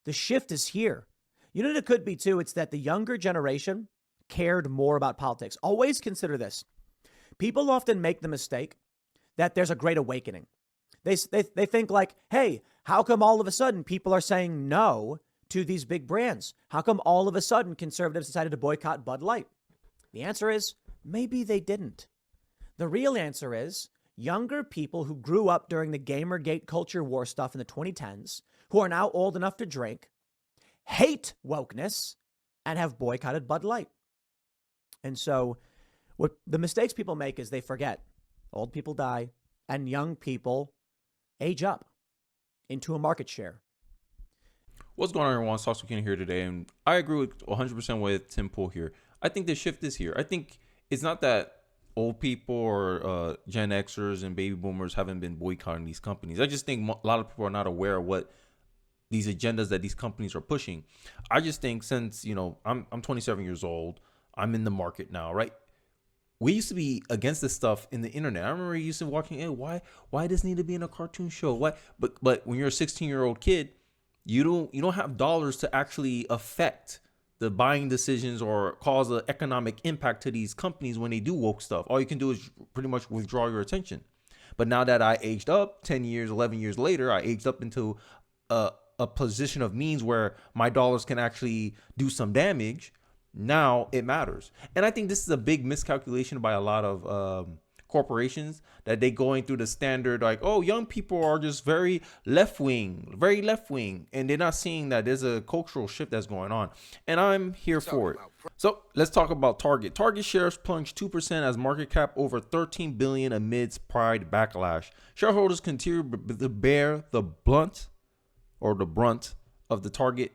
The shift is here. You know what it could be too? It's that the younger generation cared more about politics. Always consider this. People often make the mistake that there's a great awakening. They think like, hey, how come all of a sudden people are saying no to these big brands? How come all of a sudden conservatives decided to boycott Bud Light? The answer is maybe they didn't. The real answer is younger people who grew up during the Gamergate culture war stuff in the 2010s, who are now old enough to drink, hate wokeness and have boycotted Bud Light. And so what the mistakes people make is they forget old people die and young people age up into a market share. What's going on, everyone? Sauce McKinney here today, and I agree with 100% with Tim Pool here. I think the shift is here. I think it's not that old people or Gen Xers and baby boomers haven't been boycotting these companies. I just think a lot of people are not aware of what these agendas that these companies are pushing. I just think since, I'm 27 years old, I'm in the market now, right? We used to be against this stuff in the internet. I remember you used to walking, hey, why does it need to be in a cartoon show? Why? But when you're a 16-year-old kid, you don't have dollars to actually affect the buying decisions or cause an economic impact to these companies when they do woke stuff. All you can do is pretty much withdraw your attention. But now that I aged up 10 years, 11 years later, I aged up into a position of means where my dollars can actually do some damage. Now it matters. And I think this is a big miscalculation by a lot of corporations, that they going through the standard like, oh, young people are just very left wing, and they're not seeing that there's a cultural shift that's going on. And I'm here for it. So let's talk about Target. Target shares plunged 2% as market cap over $13 billion amidst Pride backlash. Shareholders continue to bear the brunt of the Target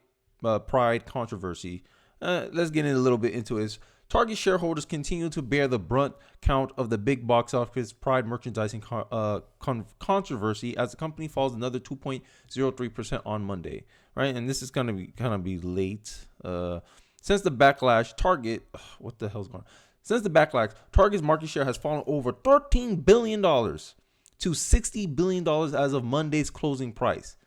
Pride controversy. Let's get in a little bit into it. Target shareholders continue to bear the brunt count of the big box office Pride merchandising controversy as the company falls another 2.03% on Monday, right? And this is going to be late. Since the backlash, Since the backlash, Target's market share has fallen over $13 billion to $60 billion as of Monday's closing price,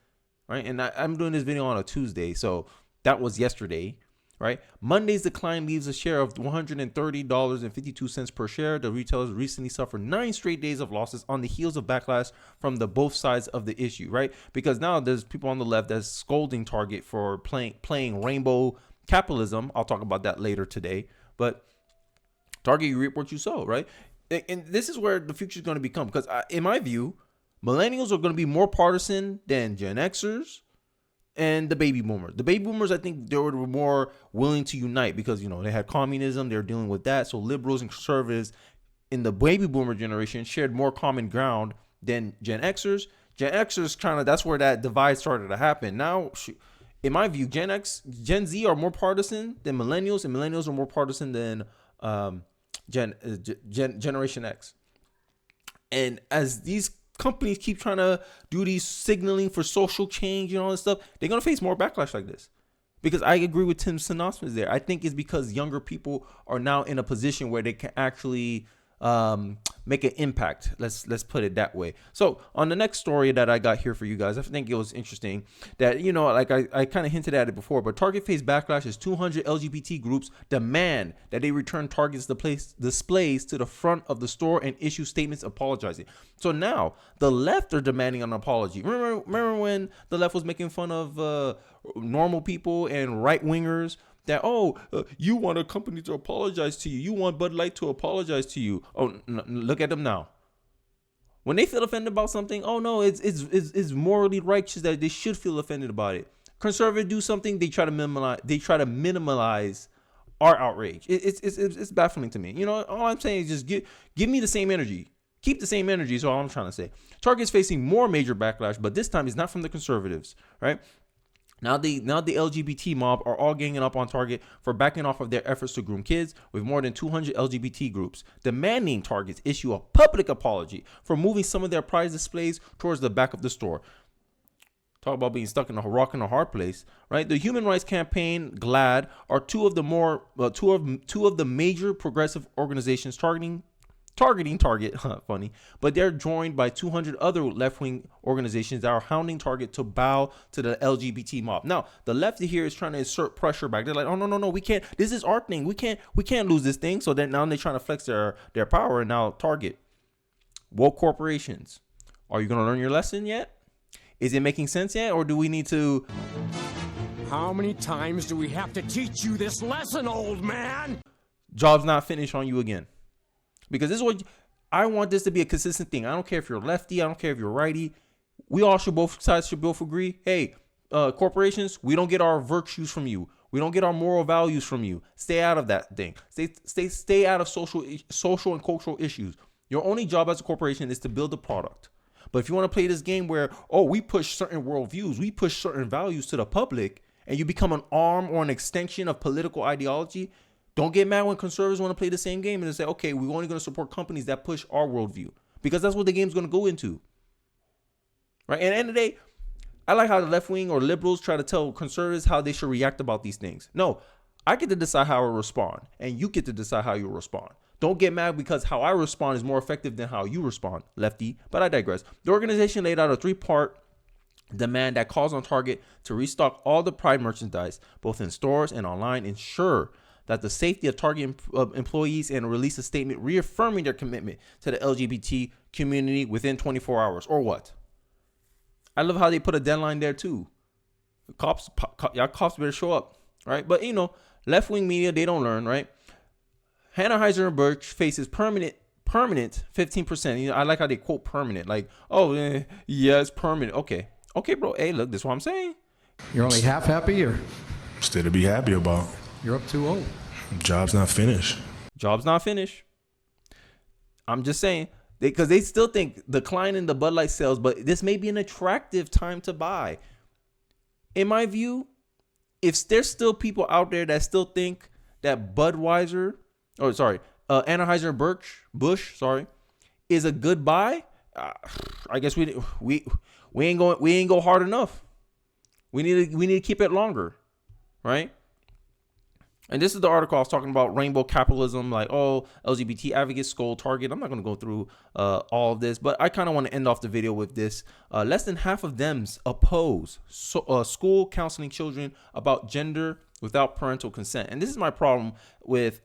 right? And I'm doing this video on a Tuesday, so that was yesterday. Right. Monday's decline leaves a share of $130.52 per share. The retailers recently suffered 9 straight days of losses on the heels of backlash from the both sides of the issue. Right. Because now there's people on the left that's scolding Target for playing rainbow capitalism. I'll talk about that later today. But Target, you reap what you sow. Right. And this is where the future is going to become, because in my view, millennials are going to be more partisan than Gen Xers and the baby boomers. The baby boomers, I think they were more willing to unite because, they had communism. They're dealing with that. So liberals and conservatives in the baby boomer generation shared more common ground than Gen Xers. Gen Xers that's where that divide started to happen. Now, in my view, Gen Z are more partisan than millennials, and millennials are more partisan than Generation X. And as these companies keep trying to do these signaling for social change and all this stuff, they're going to face more backlash like this. Because I agree with Tim's announcements there. I think it's because younger people are now in a position where they can actually make an impact. Let's put it that way. So on the next story that I got here for you guys, I think it was interesting that, like I kind of hinted at it before, but Target faced backlash as 200 LGBT groups demand that they return Target's displays to the front of the store and issue statements apologizing. So now the left are demanding an apology. Remember when the left was making fun of normal people and right wingers? That, you want a company to apologize to you. You want Bud Light to apologize to you. Oh, look at them now. When they feel offended about something, it's morally righteous that they should feel offended about it. Conservatives do something, they try to minimize our outrage. It's baffling to me. All I'm saying is just give me the same energy. Keep the same energy is all I'm trying to say. Target's facing more major backlash, but this time it's not from the conservatives, right? Now the LGBT mob are all ganging up on Target for backing off of their efforts to groom kids, with more than 200 LGBT groups demanding Target issue a public apology for moving some of their prize displays towards the back of the store. Talk about being stuck in a rock and a hard place, right? The Human Rights Campaign, GLAAD, are two of the major progressive organizations Target, funny, but they're joined by 200 other left-wing organizations that are hounding Target to bow to the LGBT mob. Now, the left here is trying to assert pressure back. They're like, oh, no, we can't. This is our thing. We can't lose this thing. So then now they're trying to flex their power. And now Target, woke corporations, are you going to learn your lesson yet? Is it making sense yet? Or do we need to... How many times do we have to teach you this lesson, old man? Jobs not finished on you again. Because this is what I want this to be a consistent thing. I don't care if you're lefty. I don't care if you're righty. We all should both sides should both agree. Hey, corporations, we don't get our virtues from you. We don't get our moral values from you. Stay out of that thing. Stay out of social and cultural issues. Your only job as a corporation is to build a product. But if you want to play this game where, we push certain worldviews, we push certain values to the public, and you become an arm or an extension of political ideology, don't get mad when conservatives want to play the same game and say, okay, we're only going to support companies that push our worldview, because that's what the game's going to go into. Right? And at the end of the day, I like how the left wing or liberals try to tell conservatives how they should react about these things. No, I get to decide how I respond, and you get to decide how you respond. Don't get mad because how I respond is more effective than how you respond, lefty. But I digress. The organization laid out a 3-part demand that calls on Target to restock all the Pride merchandise, both in stores and online, ensure that the safety of Target employees, and release a statement reaffirming their commitment to the LGBT community within 24 hours. Or what? I love how they put a deadline there too. Y'all cops better show up, right? But left-wing media, they don't learn, right? Anheuser-Busch faces permanent 15%. I like how they quote permanent, like, yeah, it's permanent. Okay, bro. Hey, look, this is what I'm saying. You're only half happy, or Still to be happy about. you're up 2-0? Job's not finished. Job's not finished. I'm just saying, because they still think decline in the Bud Light sales, but this may be an attractive time to buy. In my view, if there's still people out there that still think that Anheuser-Busch, is a good buy, I guess we ain't go hard enough. We need to keep it longer, right? And this is the article I was talking about, rainbow capitalism, like, LGBT advocates scold Target. I'm not going to go through all of this, but I kind of want to end off the video with this. Less than half of them oppose school counseling children about gender without parental consent. And this is my problem with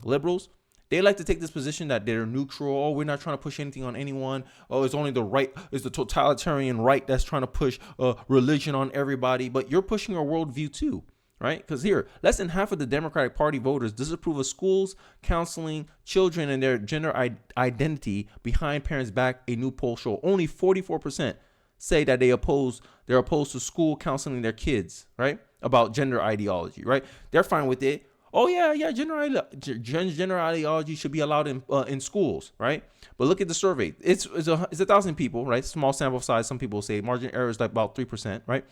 liberals. They like to take this position that they're neutral. We're not trying to push anything on anyone. It's only the right, it's the totalitarian right that's trying to push religion on everybody. But you're pushing a worldview too. Right? Because here, less than half of the Democratic Party voters disapprove of schools counseling children and their gender identity behind parents' back. A new poll show only 44% say that they're opposed to school counseling their kids, right? About gender ideology, right? They're fine with it. Oh yeah, gender ideology should be allowed in schools, right? But look at the survey. It's 1,000 people, right? Small sample size. Some people say margin error is like about 3%, right?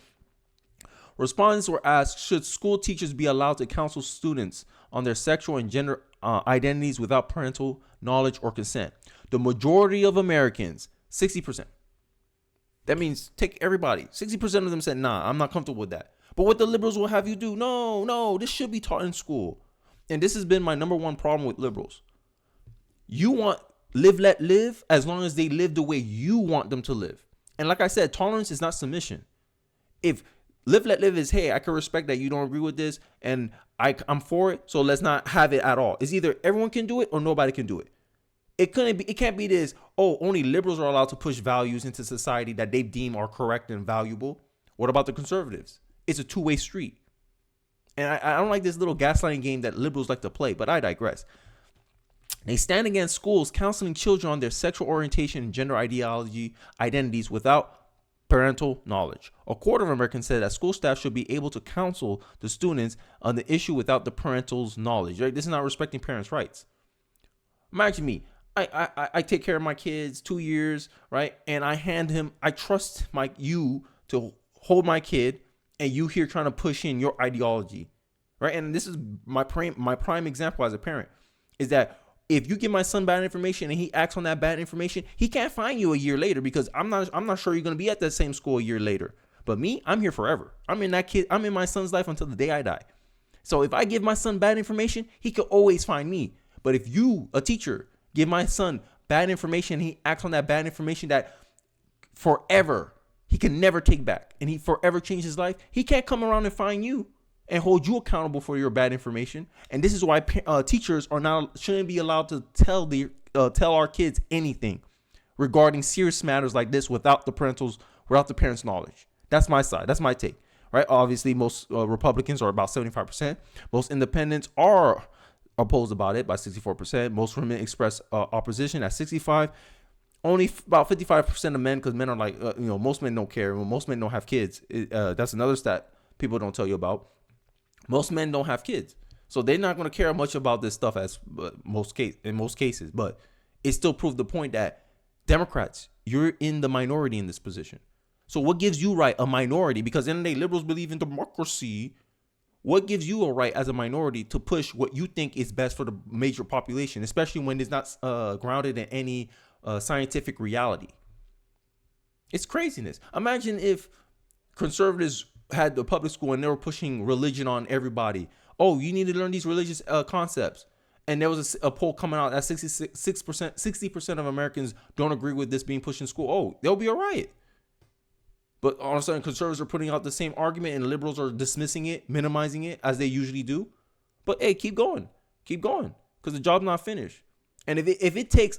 Respondents were asked, should school teachers be allowed to counsel students on their sexual and gender identities without parental knowledge or consent? The majority of Americans, 60%. That means take everybody. 60% of them said, nah, I'm not comfortable with that. But what the liberals will have you do, no, this should be taught in school. And this has been my number one problem with liberals. You want live, let live, as long as they live the way you want them to live. And like I said, tolerance is not submission. If live, let live is, hey, I can respect that you don't agree with this, and I'm for it, so let's not have it at all. It's either everyone can do it or nobody can do it. It can't be this, only liberals are allowed to push values into society that they deem are correct and valuable. What about the conservatives? It's a two-way street. And I don't like this little gaslighting game that liberals like to play, but I digress. They stand against schools counseling children on their sexual orientation and gender identities without parental knowledge. A quarter of Americans said that school staff should be able to counsel the students on the issue without the parental's knowledge. Right? This is not respecting parents' rights. Imagine me. I take care of my kids 2 years, right? And I trust you to hold my kid, and you here trying to push in your ideology, right? And this is my prime example as a parent, is that if you give my son bad information and he acts on that bad information, he can't find you a year later, because I'm not sure you're going to be at that same school a year later. But me, I'm here forever. I'm in my son's life until the day I die. So if I give my son bad information, he could always find me. But if you, a teacher, give my son bad information, he acts on that bad information that forever he can never take back, and he forever change his life, he can't come around and find you and hold you accountable for your bad information. And this is why teachers shouldn't be allowed to tell our kids anything regarding serious matters like this without the parents' knowledge. That's my side. That's my take. Right? Obviously, most Republicans are about 75%. Most independents are opposed about it by 64%. Most women express opposition at 65%. Only about 55% of men, because men are like, most men don't care. Most men don't have kids. That's another stat people don't tell you about. Most men don't have kids, so they're not going to care much about this stuff as in most cases. But it still proved the point that Democrats, you're in the minority in this position. So what gives you a minority? Because in the day, liberals believe in democracy. What gives you a right as a minority to push what you think is best for the major population, especially when it's not grounded in any scientific reality? It's craziness. Imagine if conservatives had the public school and they were pushing religion on everybody. Oh, you need to learn these religious concepts. And there was a poll coming out that 60% of Americans don't agree with this being pushed in school. Oh, there'll be a riot. But all of a sudden, conservatives are putting out the same argument and liberals are dismissing it, minimizing it, as they usually do. But hey, keep going, because the job's not finished. And if it takes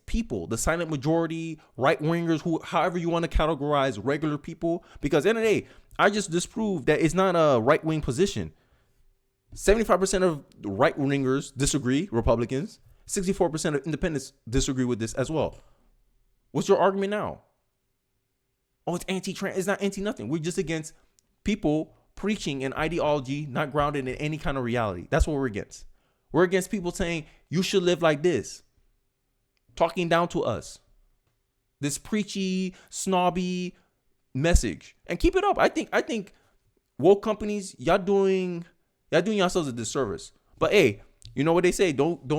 people, the silent majority, right-wingers, however you want to categorize regular people, because at the end of the day, I just disproved that it's not a right-wing position. 75% of right-wingers disagree, Republicans. 64% of independents disagree with this as well. What's your argument now? Oh, it's anti-trans. It's not anti-nothing. We're just against people preaching an ideology not grounded in any kind of reality. That's what we're against. We're against people saying, you should live like this. Talking down to us. This preachy, snobby message. And keep it up. I think woke companies, y'all doing yourselves a disservice. But hey, you know what they say? Don't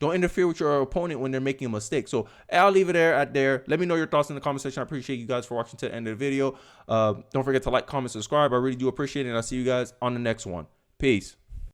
interfere with your opponent when they're making a mistake. So I'll leave it there. Let me know your thoughts in the comment section. I appreciate you guys for watching to the end of the video. Don't forget to like, comment, subscribe. I really do appreciate it. And I'll see you guys on the next one. Peace.